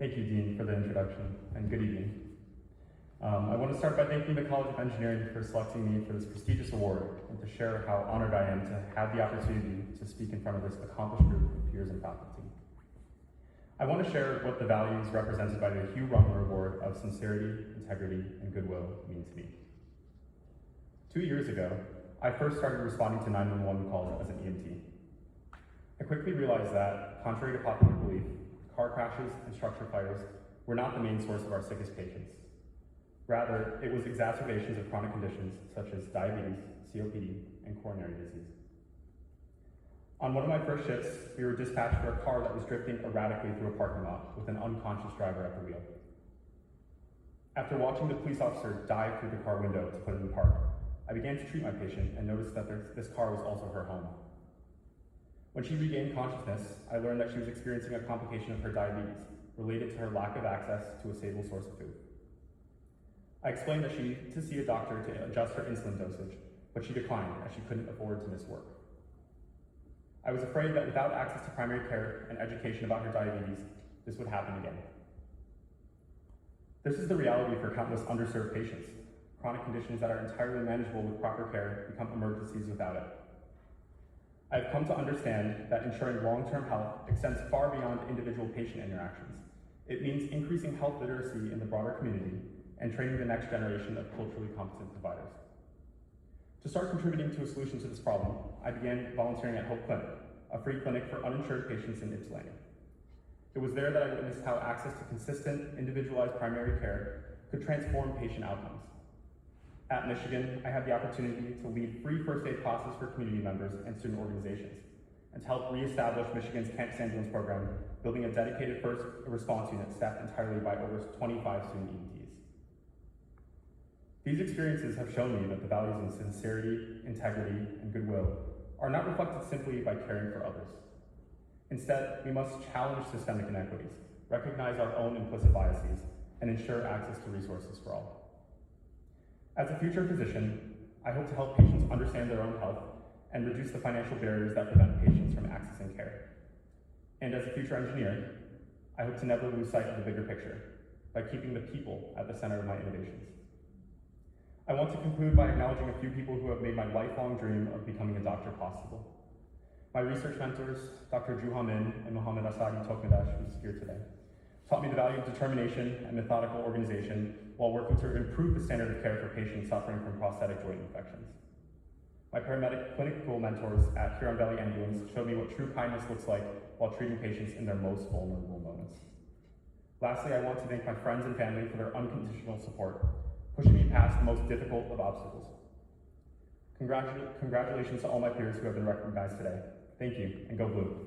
Thank you, Dean, for the introduction, and good evening. I want to start by thanking the College of Engineering for selecting me for this prestigious award and to share how honored I am to have the opportunity to speak in front of this accomplished group of peers and faculty. I want to share what the values represented by the Hugh Rumler Award of Sincerity, Integrity, and Goodwill mean to me. 2 years ago, I first started responding to 911 calls as an EMT. I quickly realized that, contrary to popular belief, car crashes and structure fires were not the main source of our sickest patients. Rather, it was exacerbations of chronic conditions such as diabetes, COPD, and coronary disease. On one of my first shifts, we were dispatched for a car that was drifting erratically through a parking lot with an unconscious driver at the wheel. After watching the police officer dive through the car window to put it in park, I began to treat my patient and noticed that this car was also her home. When she regained consciousness, I learned that she was experiencing a complication of her diabetes related to her lack of access to a stable source of food. I explained that she needed to see a doctor to adjust her insulin dosage, but she declined as she couldn't afford to miss work. I was afraid that without access to primary care and education about her diabetes, this would happen again. This is the reality for countless underserved patients. Chronic conditions that are entirely manageable with proper care become emergencies without it. I have come to understand that ensuring long-term health extends far beyond individual patient interactions. It means increasing health literacy in the broader community and training the next generation of culturally competent providers. To start contributing to a solution to this problem, I began volunteering at Hope Clinic, a free clinic for uninsured patients in Ypsilanti. It was there that I witnessed how access to consistent, individualized primary care could transform patient outcomes. At Michigan, I had the opportunity to lead free first aid classes for community members and student organizations, and to help reestablish Michigan's campus ambulance program, building a dedicated first response unit staffed entirely by over 25 student EMTs. These experiences have shown me that the values of sincerity, integrity, and goodwill are not reflected simply by caring for others. Instead, we must challenge systemic inequities, recognize our own implicit biases, and ensure access to resources for all. As a future physician, I hope to help patients understand their own health and reduce the financial barriers that prevent patients from accessing care. And as a future engineer, I hope to never lose sight of the bigger picture by keeping the people at the center of my innovations. I want to conclude by acknowledging a few people who have made my lifelong dream of becoming a doctor possible. My research mentors, Dr. Juha Min and Mohammed Asadi Tokmadash, who's here today, taught me the value of determination and methodical organization while working to improve the standard of care for patients suffering from prosthetic joint infections. My paramedic clinical mentors at Huron Valley Ambulance showed me what true kindness looks like while treating patients in their most vulnerable moments. Lastly, I want to thank my friends and family for their unconditional support, pushing me past the most difficult of obstacles. Congratulations to all my peers who have been recognized today. Thank you, and go Blue.